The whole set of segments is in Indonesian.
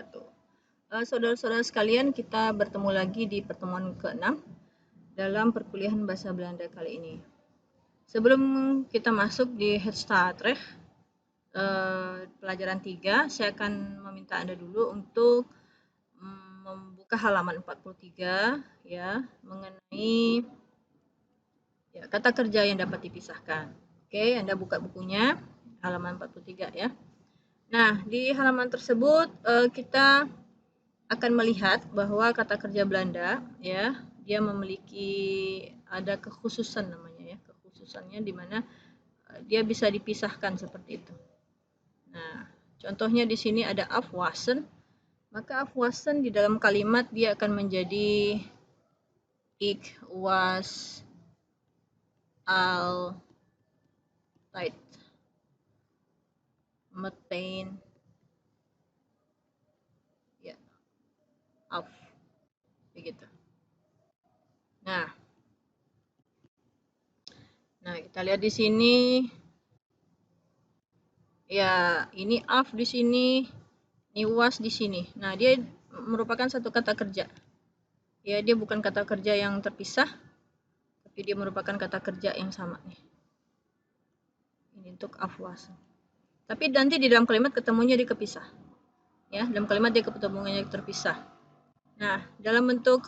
wabarakatuh. Saudara-saudara sekalian, kita bertemu lagi di pertemuan ke-6 dalam perkuliahan bahasa Belanda kali ini. Sebelum kita masuk di Het Staatsrecht pelajaran 3, saya akan meminta Anda dulu untuk membuka halaman 43 ya, mengenai kata kerja yang dapat dipisahkan. Oke, Anda buka bukunya halaman 43 ya. Nah, di halaman tersebut kita akan melihat bahwa kata kerja Belanda ya, dia memiliki ada kekhususan namanya ya, kekhususannya di mana dia bisa dipisahkan seperti itu. Nah, contohnya di sini ada afwasen, maka afwasen di dalam kalimat dia akan menjadi ik was altijd meteen ya af begitu. Nah, kita lihat di sini ya, ini af di sini, ini was di sini. Nah, dia merupakan satu kata kerja. Ya, dia bukan kata kerja yang terpisah, tapi dia merupakan kata kerja yang sama nih. Ini untuk afwas. Tapi nanti di dalam kalimat ketemunya dia kepisah. Ya, dalam kalimat dia ketemunya terpisah. Nah, dalam bentuk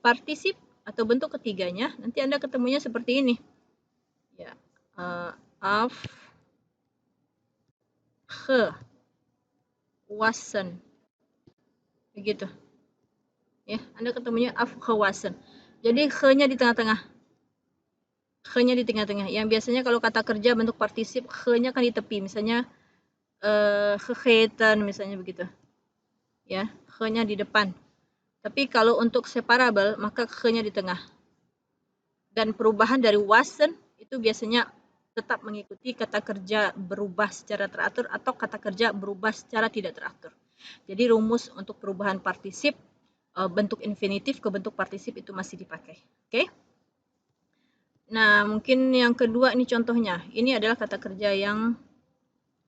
partisip atau bentuk ketiganya, nanti Anda ketemunya seperti ini. Ya, af, wasen. Begitu. Ya, Anda ketemunya afgewasen. Jadi he-nya di tengah-tengah. He-nya di tengah-tengah. Yang biasanya kalau kata kerja bentuk partisip, he-nya kan di tepi. Misalnya gegeten misalnya begitu. Ya, he-nya di depan. Tapi kalau untuk separable, maka he-nya di tengah. Dan perubahan dari wasen itu biasanya tetap mengikuti kata kerja berubah secara teratur atau kata kerja berubah secara tidak teratur. Jadi rumus untuk perubahan partisip bentuk infinitif ke bentuk partisip itu masih dipakai. Oke? Nah, mungkin yang kedua ini contohnya. Ini adalah kata kerja yang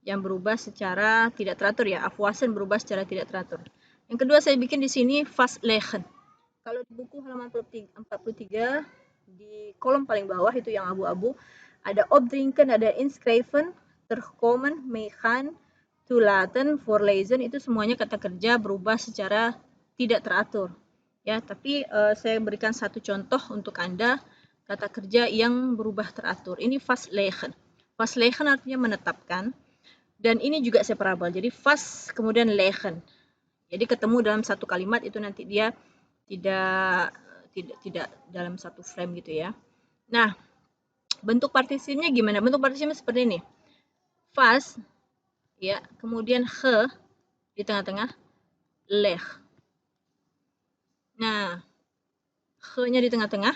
berubah secara tidak teratur ya. Afwasen berubah secara tidak teratur. Yang kedua saya bikin di sini vastleggen. Kalau di buku halaman 43 di kolom paling bawah itu yang abu-abu ada opdrinken, ada inschrijven, terkomen, meegaan, toelaten, voorlezen, itu semuanya kata kerja berubah secara tidak teratur. Ya, tapi saya berikan satu contoh untuk Anda kata kerja yang berubah teratur. Ini vastleggen. Vastleggen artinya menetapkan dan ini juga separable. Jadi vast kemudian leggen. Jadi ketemu dalam satu kalimat itu nanti dia tidak dalam satu frame gitu ya. Nah, bentuk partisipnya gimana? Bentuk partisipnya seperti ini. Vast ya, kemudian he di tengah-tengah, leg. Nah, he-nya di tengah-tengah,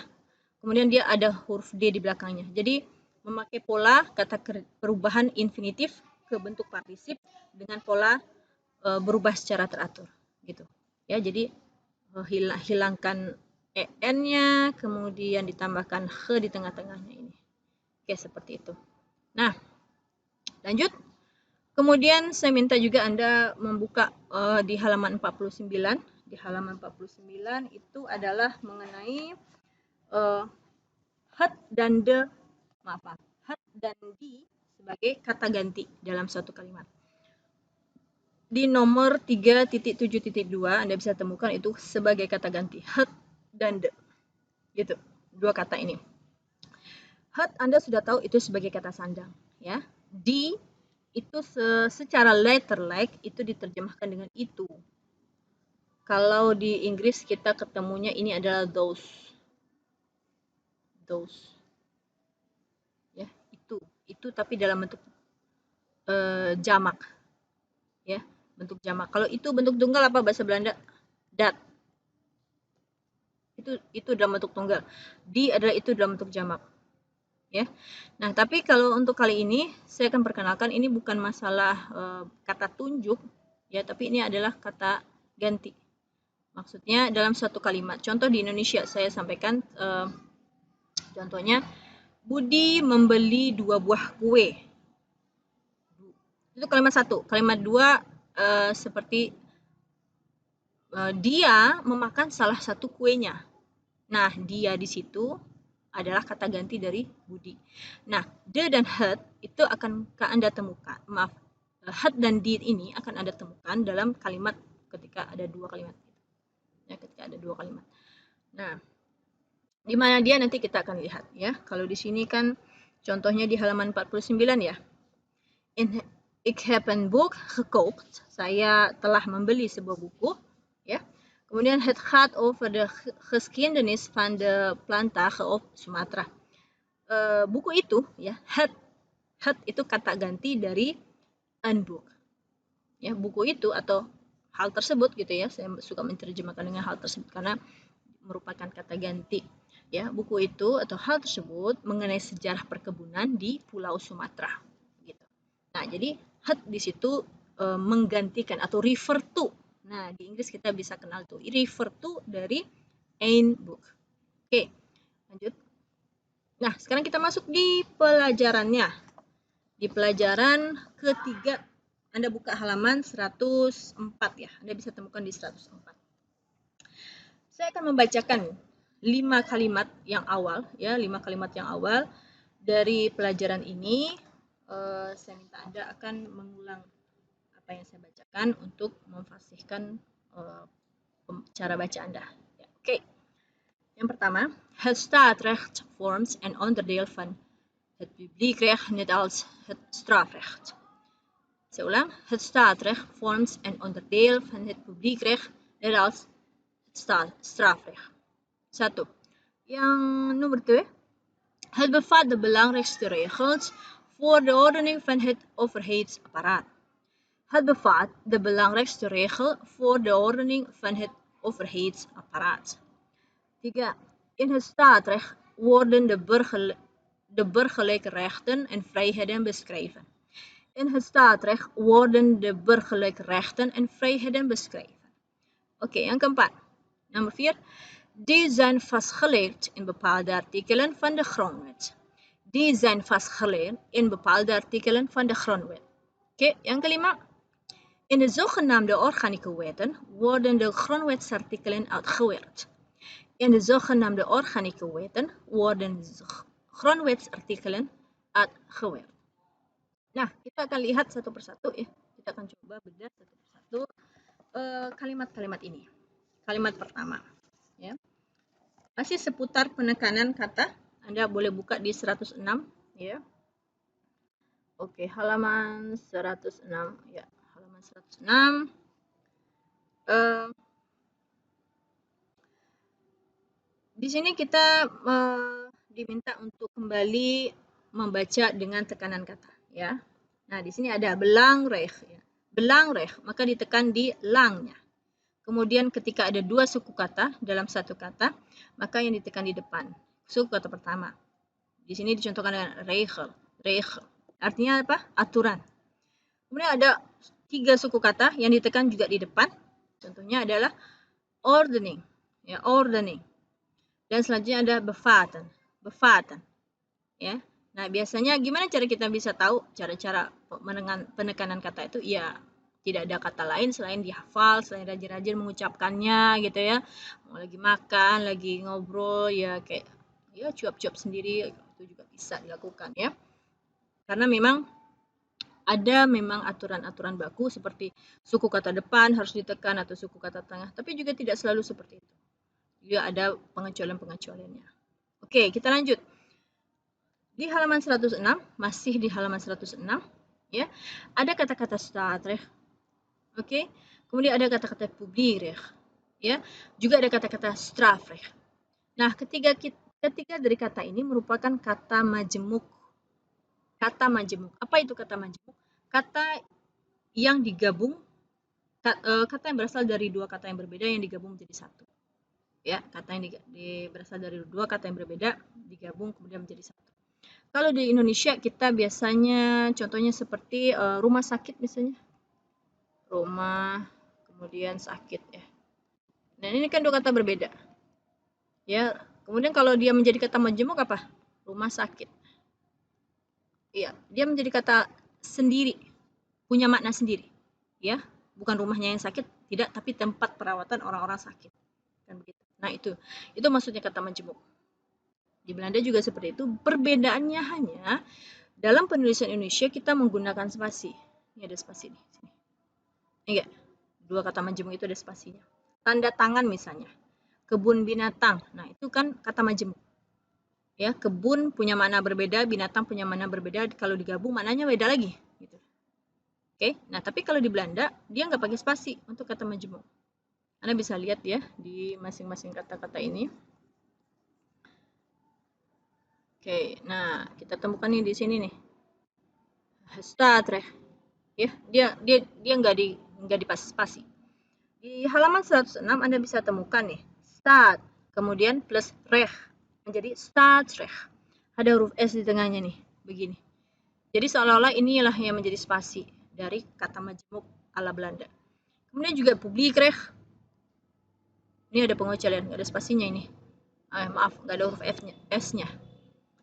kemudian dia ada huruf D di belakangnya. Jadi memakai pola kata perubahan infinitif ke bentuk partisip dengan pola berubah secara teratur gitu. Ya, jadi hilangkan en-nya, kemudian ditambahkan he di tengah-tengahnya ini. Oke, seperti itu. Nah, lanjut. Kemudian saya minta juga Anda membuka di halaman 49. Di halaman 49 itu adalah mengenai het dan de, het dan di sebagai kata ganti dalam suatu kalimat. Di nomor 3.7.2 Anda bisa temukan itu sebagai kata ganti, het dan de. Gitu, dua kata ini. Het Anda sudah tahu itu sebagai kata sandang, ya. Di itu secara letter-like itu diterjemahkan dengan itu. Kalau di Inggris kita ketemunya ini adalah those. Ya, itu tapi dalam bentuk jamak. Ya, bentuk jamak. Kalau itu bentuk tunggal apa bahasa Belanda? Dat. Itu dalam bentuk tunggal. Di adalah itu dalam bentuk jamak. Ya. Nah, tapi kalau untuk kali ini saya akan perkenalkan ini bukan masalah kata tunjuk ya, tapi ini adalah kata ganti. Maksudnya dalam suatu kalimat. Contoh di Indonesia saya sampaikan contohnya Budi membeli 2 buah kue. Itu kalimat 1. Kalimat 2 seperti dia memakan salah satu kuenya. Nah, dia di situ adalah kata ganti dari Budi. Nah, the dan had itu akan Anda temukan. Maaf, had dan did ini akan Anda temukan dalam kalimat ketika ada dua kalimat. Ya, ketika ada dua kalimat. Nah, di mana dia nanti kita akan lihat ya. Kalau di sini kan contohnya di halaman 49 ya. Ik heb een boek gekocht. Saya telah membeli sebuah buku ya. Kemudian het gaat over de geschiedenis van de plantage op Sumatera. Buku itu ya, het itu kata ganti dari een book. Ya, buku itu atau hal tersebut gitu ya. Saya suka menerjemahkan dengan hal tersebut karena merupakan kata ganti. Ya, buku itu atau hal tersebut mengenai sejarah perkebunan di Pulau Sumatera. Gitu. Nah, jadi het di situ menggantikan atau refer to. Nah, di Inggris kita bisa kenal tuh refer to dari een book. Oke, lanjut. Nah, sekarang kita masuk di pelajarannya. Di pelajaran ketiga, Anda buka halaman 104 ya. Anda bisa temukan di 104. Saya akan membacakan 5 kalimat yang awal ya, 5 kalimat yang awal dari pelajaran ini. Saya minta Anda akan mengulang apa yang saya bacakan untuk memfasihkan cara baca Anda. Ya, oke. Yang pertama, het staatsrecht vormt een onderdeel van het publiekrecht net als het strafrecht. Saya ulang, het staatsrecht vormt een onderdeel van het publiekrecht net als het strafrecht. 1. Yang nomor 2. Het bevat de belangrijkste regels voor de ordening van het overheidsapparaat. Het bevat de belangrijkste regel voor de ordening van het overheidsapparaat. 3. In het staatsrecht worden de burgerlijke rechten en vrijheden beschreven. In het staatsrecht worden de burgerlijke rechten en vrijheden beschreven. Oke, yang keempat. Nomor 4. Die zijn vastgelegd in bepaalde artikelen van de grondwet. Die zijn vastgelegd in bepaalde artikelen van de grondwet. Oke, yang kelima. In de zogenaamde organieke wetten worden de grondwetsartikelen uitgewerkt. In de zogenaamde organieke wetten worden grondwetsartikelen uitgewerkt. Nah, kita akan lihat satu persatu ya. Kita akan coba bedah satu persatu kalimat-kalimat ini. Kalimat pertama, ya. Masih seputar penekanan kata. Anda boleh buka di 106, ya. Oke, halaman 106, ya. Halaman 106. Di sini kita diminta untuk kembali membaca dengan tekanan kata, ya. Nah, di sini ada belangrijk, ya. Belangrijk, maka ditekan di langnya. Kemudian ketika ada dua suku kata dalam satu kata, maka yang ditekan di depan. Suku kata pertama. Di sini dicontohkan dengan regel. Regel. Artinya apa? Aturan. Kemudian ada 3 suku kata yang ditekan juga di depan. Contohnya adalah ordening. Ya, ordening. Dan selanjutnya ada bevatten. Bevatten. Ya. Nah, biasanya gimana cara kita bisa tahu cara-cara penekanan kata itu? Ya, tidak ada kata lain selain dihafal, selain rajin-rajin mengucapkannya gitu ya. Mau lagi makan, lagi ngobrol ya kayak ya cuap-cuap sendiri itu juga bisa dilakukan ya. Karena memang ada aturan-aturan baku seperti suku kata depan harus ditekan atau suku kata tengah, tapi juga tidak selalu seperti itu. Juga ada pengecualian-pengecualiannya. Oke, kita lanjut. Di halaman 106, masih di halaman 106 ya. Ada kata-kata staatsrecht. Oke, kemudian ada kata-kata publiekrecht, ya, juga ada kata-kata strafrecht. Nah, ketiga dari kata ini merupakan kata majemuk. Kata majemuk. Apa itu kata majemuk? Kata yang digabung, kata yang berasal dari dua kata yang berbeda yang digabung menjadi satu. Ya, kata yang berasal dari dua kata yang berbeda digabung kemudian menjadi satu. Kalau di Indonesia kita biasanya contohnya seperti rumah sakit misalnya. Rumah, kemudian sakit ya. Dan ini kan dua kata berbeda. Ya, kemudian kalau dia menjadi kata majemuk apa? Rumah sakit. Iya, dia menjadi kata sendiri, punya makna sendiri. Ya, bukan rumahnya yang sakit, tidak, tapi tempat perawatan orang-orang sakit. Kan begitu. Nah, itu maksudnya kata majemuk. Di Belanda juga seperti itu. Perbedaannya hanya dalam penulisan Indonesia kita menggunakan spasi. Ini ada spasi nih. Sini. Ini enggak? Dua kata majemuk itu ada spasinya. Tanda tangan misalnya. Kebun binatang. Nah, itu kan kata majemuk. Ya, kebun punya makna berbeda, binatang punya makna berbeda. Kalau digabung maknanya beda lagi. Gitu. Oke, nah tapi kalau di Belanda dia nggak pakai spasi untuk kata majemuk. Anda bisa lihat ya di masing-masing kata-kata ini. Oke, nah kita temukan nih di sini nih. Stadrecht. Ya, dia nggak dipasang spasi. Di halaman 106 Anda bisa temukan nih stad, kemudian plus recht menjadi Stadrecht. Ada huruf S di tengahnya nih, begini. Jadi seolah-olah inilah yang menjadi spasi dari kata majemuk ala Belanda. Kemudian juga publiekrecht. Ini ada pengecualian, nggak ada spasinya ini. Maaf, nggak ada huruf S-nya.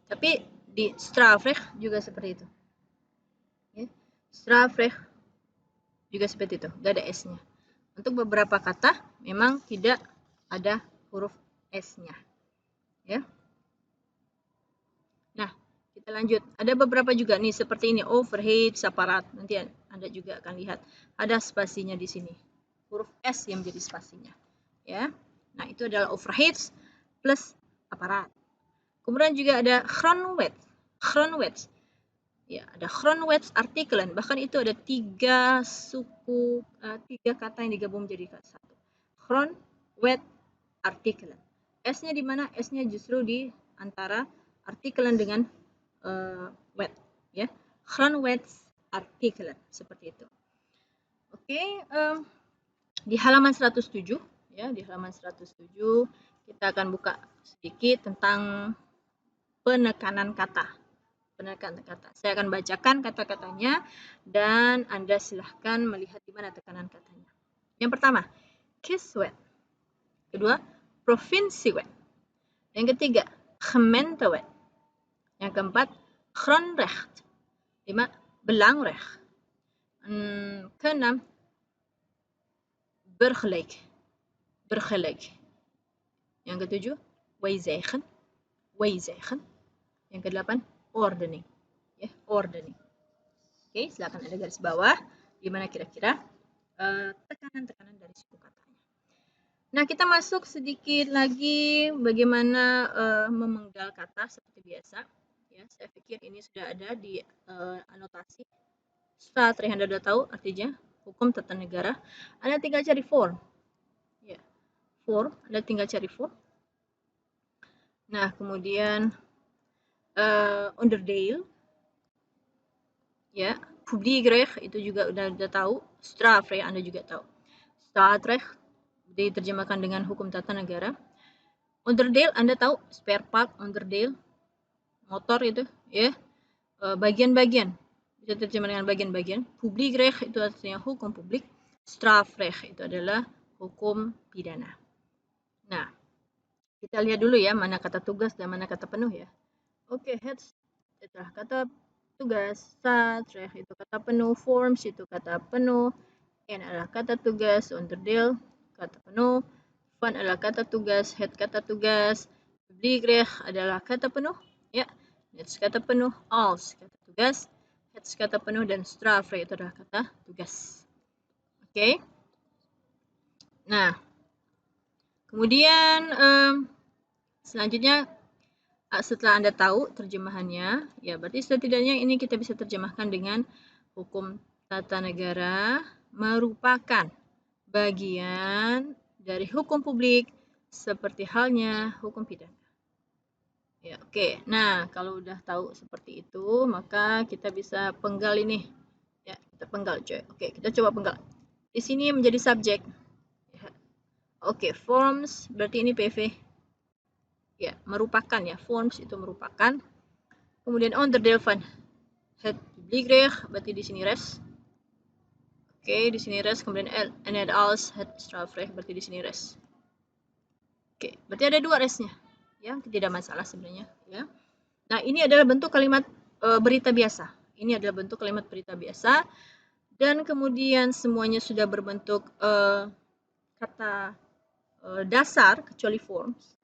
Tapi di strafrecht juga seperti itu. Ya. Strafrecht juga seperti itu, nggak ada S-nya. Untuk beberapa kata memang tidak ada huruf S-nya. Ya. Nah, kita lanjut. Ada beberapa juga nih seperti ini, overhead, separat. Nanti Anda juga akan lihat ada spasinya di sini. Huruf S yang menjadi spasinya. Ya. Nah, itu adalah overheads plus aparat. Kemudian juga ada Groenwets. Ya, ada Groenwets artikelen. Bahkan itu ada tiga kata yang digabung menjadi kata satu. Groenwets artikelen. S-nya di mana? S-nya justru di antara artikelen dengan wet. Ya, Groenwets artikelen. Seperti itu. Oke, di halaman 107. Ya, di halaman 107 kita akan buka sedikit tentang penekanan kata. Penekanan kata. Saya akan bacakan kata-katanya dan Anda silahkan melihat di mana tekanan katanya. Yang pertama, Kieswet. Kedua, Provinciewet. Yang ketiga, Gemeentewet. Yang keempat, Grondrecht. 5, Belangrecht. Keenam, Burgerlijk. Yang ketujuh, Wijzigen. Yang kedelapan, ordening. Ya, ordening. Oke, silakan ada garis bawah di mana kira-kira tekanan-tekanan dari suku katanya. Nah, kita masuk sedikit lagi bagaimana memenggal kata seperti biasa. Ya, saya pikir ini sudah ada di anotasi. Setelah Anda sudah tahu artinya hukum tata negara, Anda tinggal cari form. Ya, form, Anda tinggal cari form. Nah, kemudian onderdeel, ya, publiekrecht itu juga udah tahu, strafrecht Anda juga tahu. Stadrecht diterjemahkan dengan hukum tata negara. Onderdeel Anda tahu, spare part, onderdeel, motor itu, ya, bagian-bagian, bisa terjemah dengan bagian-bagian. Publiekrecht itu artinya hukum publik, strafrecht itu adalah hukum pidana. Nah, kita lihat dulu ya mana kata tugas dan mana kata penuh ya. Oke, heads itulah kata tugas, Stadrecht itu kata penuh, forms itu kata penuh, N adalah kata tugas, onderdeel kata penuh, van adalah kata tugas, head kata tugas, publiekrecht adalah kata penuh, ya, heads kata penuh, als kata tugas, heads kata penuh, dan strafrecht itu adalah kata tugas. Oke. Nah, kemudian selanjutnya setelah Anda tahu terjemahannya, ya berarti setidaknya ini kita bisa terjemahkan dengan hukum tata negara merupakan bagian dari hukum publik seperti halnya hukum pidana. Ya, oke. Nah, kalau udah tahu seperti itu, maka kita bisa penggal ini. Ya, kita penggal, coy. Oke, kita coba penggal. Di sini menjadi subjek. Ya. Oke, forms berarti ini PV. Ya, merupakan ya, forms itu merupakan. Kemudian onderdeel van het publiekrecht berarti di sini res. Oke, di sini res, kemudian en het als het strafrecht berarti di sini res. Oke, berarti ada dua resnya. Ya, tidak masalah sebenarnya, ya. Nah, ini adalah bentuk kalimat berita biasa. Ini adalah bentuk kalimat berita biasa dan kemudian semuanya sudah berbentuk kata dasar kecuali forms.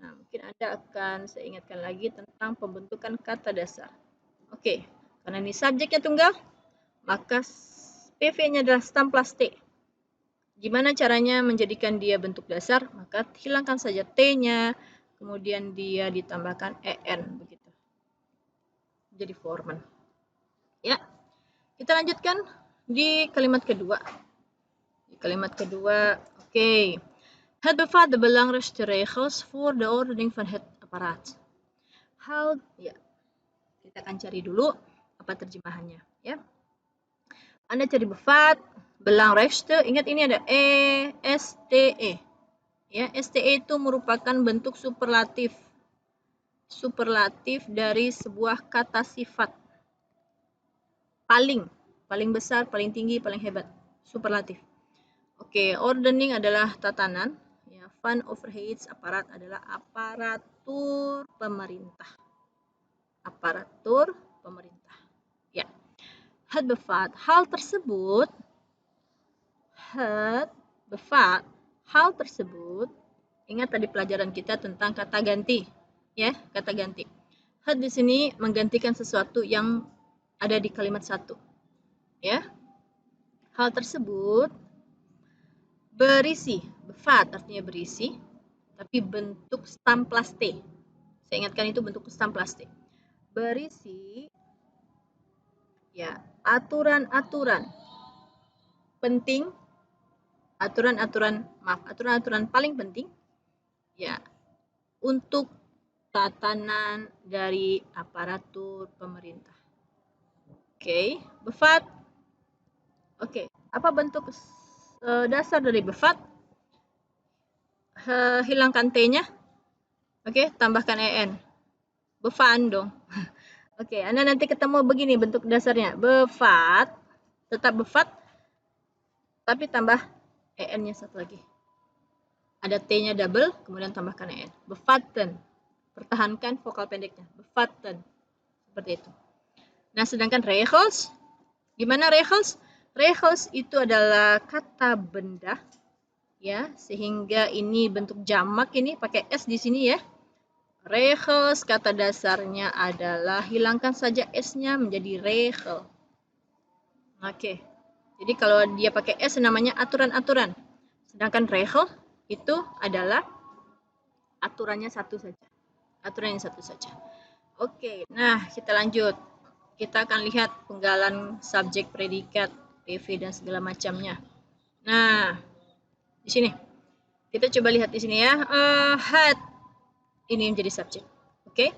Nah, mungkin Anda akan saya ingatkan lagi tentang pembentukan kata dasar. Oke, karena ini subjeknya tunggal, maka PV-nya adalah stam plus T. Gimana caranya menjadikan dia bentuk dasar? Maka hilangkan saja T-nya, kemudian dia ditambahkan EN begitu. Jadi formen. Ya, kita lanjutkan di kalimat kedua. Di kalimat kedua, oke. Het bevat de belangrijkste regels voor de ordening van het apparaat. Hal, ya, kita akan cari dulu apa terjemahannya, ya. Anda cari bevat, belangrijkste, ingat ini ada STE. Ya, STE itu merupakan bentuk superlatif. Superlatif dari sebuah kata sifat. Paling besar, paling tinggi, paling hebat. Superlatif. Oke, ordening adalah tatanan. Ya, van overheads, aparat adalah aparatur pemerintah. Aparatur pemerintah. Ya. Het bevat, hal tersebut. Het bevat, hal tersebut. Ingat tadi pelajaran kita tentang kata ganti. Ya, kata ganti. Het di sini menggantikan sesuatu yang ada di kalimat satu. Ya. Hal tersebut berisi, bevat artinya berisi, tapi bentuk stam plus T. Saya ingatkan itu bentuk stam plus T. Berisi ya, aturan-aturan penting, aturan-aturan paling penting ya untuk tatanan dari aparatur pemerintah. Oke, bevat. Oke, apa bentuk dasar dari bevat? Hilangkan T-nya. Oke, tambahkan EN. Befan dong. Oke, Anda nanti ketemu begini bentuk dasarnya. Bevat, tetap bevat, tapi tambah EN-nya satu lagi. Ada T-nya double, kemudian tambahkan EN. Bevatten. Pertahankan vokal pendeknya. Bevatten. Seperti itu. Nah, sedangkan regels, gimana regels? Regels itu adalah kata benda, ya, sehingga ini bentuk jamak ini pakai S di sini ya. Regels kata dasarnya adalah hilangkan saja S-nya menjadi regel. Oke. Jadi kalau dia pakai S namanya aturan-aturan. Sedangkan regel itu adalah aturannya satu saja. Aturannya satu saja. Oke, nah kita lanjut. Kita akan lihat penggalan subjek, predikat, PV dan segala macamnya. Nah, di sini kita coba lihat di sini ya. Had ini menjadi subjek. Oke.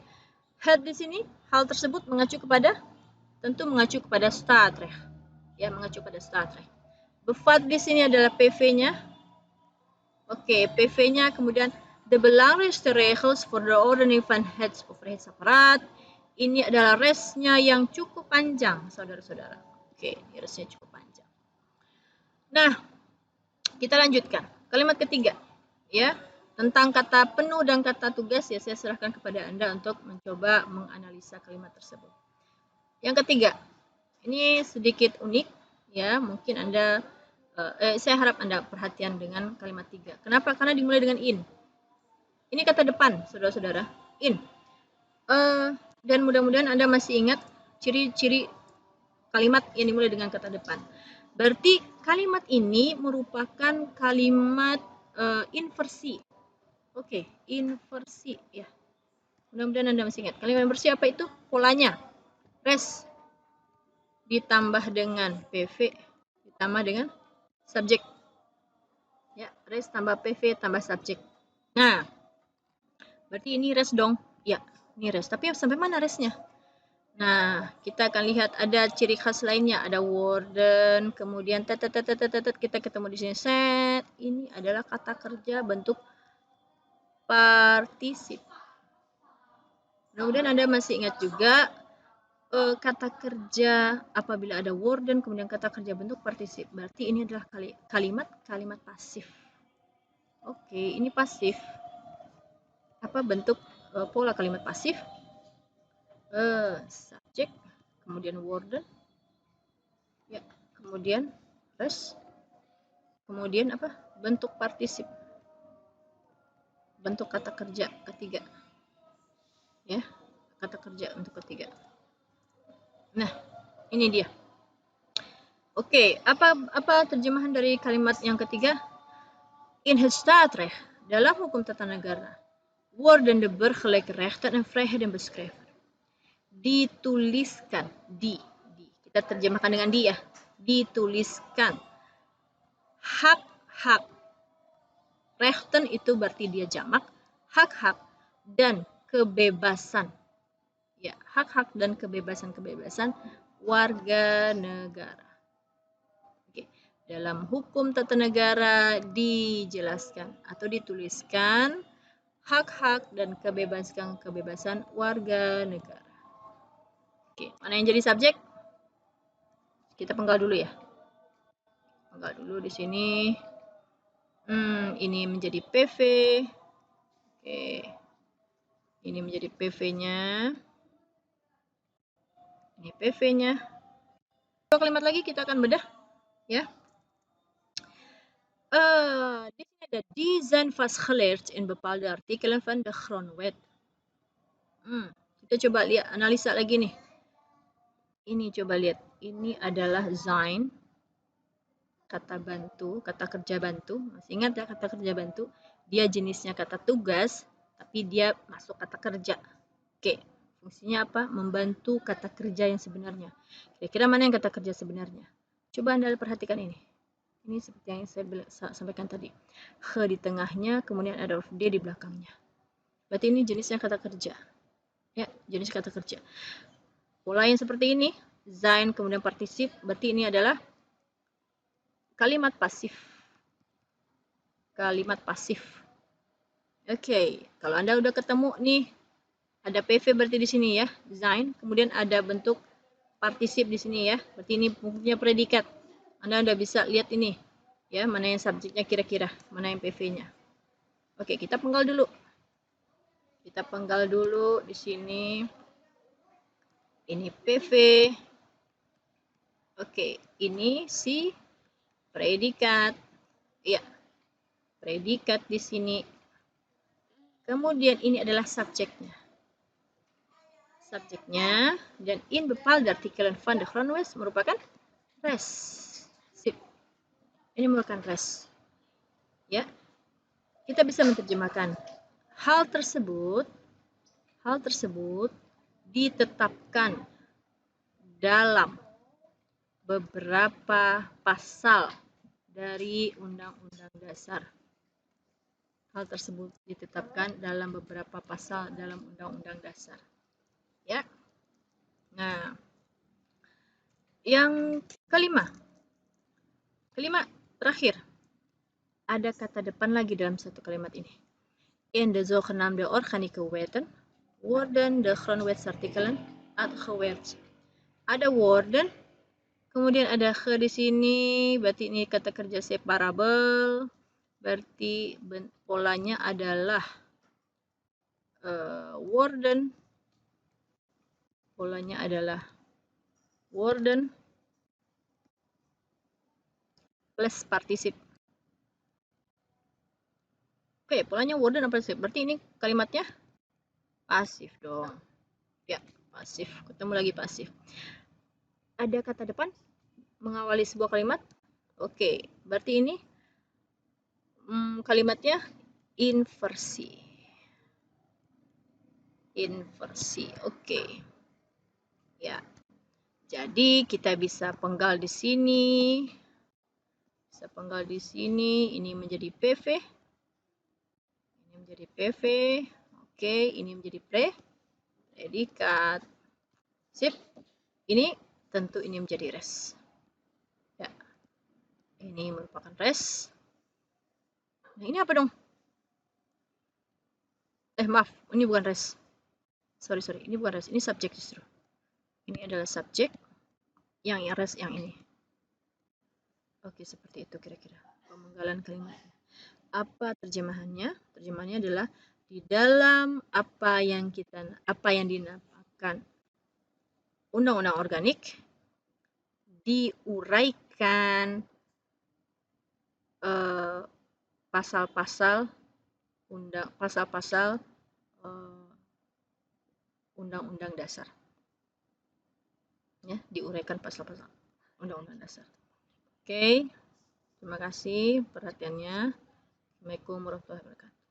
Had di sini hal tersebut mengacu kepada Staatsrecht. Ya, mengacu pada Staatsrecht. Bevat di sini adalah PV-nya. Oke, PV-nya kemudian de belangrijkste regels voor de ordening van het overheidsapparaat. Ini adalah resnya yang cukup panjang, saudara-saudara. Oke, ini resnya cukup panjang. Nah, kita lanjutkan. Kalimat ketiga, ya, tentang kata penuh dan kata tugas ya saya serahkan kepada Anda untuk mencoba menganalisa kalimat tersebut. Yang ketiga, ini sedikit unik, ya, mungkin Anda, saya harap Anda perhatian dengan kalimat 3. Kenapa? Karena dimulai dengan in. Ini kata depan, saudara-saudara, in. Dan mudah-mudahan Anda masih ingat ciri-ciri kalimat yang dimulai dengan kata depan. Berarti kalimat ini merupakan kalimat inversi. Oke, inversi ya. Mudah-mudahan Anda masih ingat. Kalimat inversi apa itu? Polanya. Res ditambah dengan PV ditambah dengan subjek. Ya, res tambah PV tambah subjek. Nah, berarti ini res dong. Ya, ini res. Tapi sampai mana resnya? Nah, kita akan lihat ada ciri khas lainnya. Ada warden, kemudian kita ketemu di sini set. Ini adalah kata kerja bentuk partisip. Mudah-mudahan Anda masih ingat juga kata kerja apabila ada warden kemudian kata kerja bentuk partisip. Berarti ini adalah kalimat pasif. Oke, ini pasif. Apa bentuk pola kalimat pasif? Subjek, kemudian warden, ya, kemudian res, kemudian apa? Bentuk partisip, bentuk kata kerja ketiga. Ya, kata kerja untuk ketiga. Nah, ini dia. Oke, apa terjemahan dari kalimat yang ketiga? In het staatsrecht, dalam hukum tata negara, worden de burgerlijke rechten en vrijheden beschreven. Dituliskan, kita terjemahkan dengan di ya. Dituliskan hak-hak. Rechten itu berarti dia jamak, hak-hak dan kebebasan. Ya, hak-hak dan kebebasan-kebebasan warga negara. Oke. Dalam hukum tata negara dijelaskan atau dituliskan hak-hak dan kebebasan-kebebasan warga negara. Oke, mana yang jadi subjek? Kita penggal dulu ya. Penggal dulu di sini. Ini menjadi PV. Oke. Ini menjadi PV-nya. Ini PV-nya. Dua kalimat lagi kita akan bedah ya. Di sini ada die zijn vastgelegd in bepaalde artikelen van de grondwet. Kita coba lihat analisa lagi nih. Ini coba lihat. Ini adalah zijn, kata bantu, kata kerja bantu. Masih ingat ya kata kerja bantu? Dia jenisnya kata tugas, tapi dia masuk kata kerja. Oke, fungsinya apa? Membantu kata kerja yang sebenarnya. Kira-kira mana yang kata kerja sebenarnya? Coba Anda perhatikan ini. Ini seperti yang saya sampaikan tadi. He di tengahnya, kemudian ada huruf D di belakangnya. Berarti ini jenisnya kata kerja. Ya, jenis kata kerja. Pola yang seperti ini, zijn kemudian partisip, berarti ini adalah kalimat pasif. Kalimat pasif. Oke, kalau Anda udah ketemu nih, ada PV berarti di sini ya, zijn, kemudian ada bentuk partisip di sini ya, berarti ini punya predikat. Anda udah bisa lihat ini, ya, mana yang subjeknya kira-kira, mana yang PV-nya. Oke, kita penggal dulu. Kita penggal dulu di sini. Ini PV. Oke, ini si predikat. Ya, predikat di sini. Kemudian ini adalah subjeknya. Subjeknya dan in bepaalde artikelen van de grondwet merupakan res. Sip. Ini merupakan res. Ya. Kita bisa menerjemahkan hal tersebut ditetapkan dalam beberapa pasal dari Undang-Undang Dasar. Hal tersebut ditetapkan dalam beberapa pasal dalam Undang-Undang Dasar. Ya. Nah, yang kelima terakhir. Ada kata depan lagi dalam satu kalimat ini. In de zogenaamde organieke wetten worden de grondwetsartikelen uitgewerkt. Ada worden, kemudian ada ge di sini, berarti ini kata kerja separable, berarti polanya adalah worden, polanya adalah worden plus partisip. Oke, polanya worden apa partisip? Berarti ini kalimatnya pasif dong. Ya, pasif. Ketemu lagi pasif. Ada kata depan mengawali sebuah kalimat. Oke, berarti ini kalimatnya inversi. Inversi. Oke. Ya. Jadi kita bisa penggal di sini. Bisa penggal di sini. Ini menjadi PV. Ini menjadi PV. Oke, ini menjadi predikat. Sip. Ini tentu ini menjadi res. Ya. Ini merupakan res. Nah, ini apa dong? Maaf, ini bukan res. Sorry, ini bukan res, ini subjek justru. Ini adalah subjek, yang res yang ini. Oke, seperti itu kira-kira pemenggalan kalimatnya. Apa terjemahannya? Terjemahannya adalah di dalam apa yang dinamakan undang-undang organik diuraikan diuraikan pasal-pasal Undang-Undang Dasar. Ya, diuraikan pasal-pasal Undang-Undang Dasar. Oke, terima kasih perhatiannya. Assalamualaikum warahmatullahi wabarakatuh.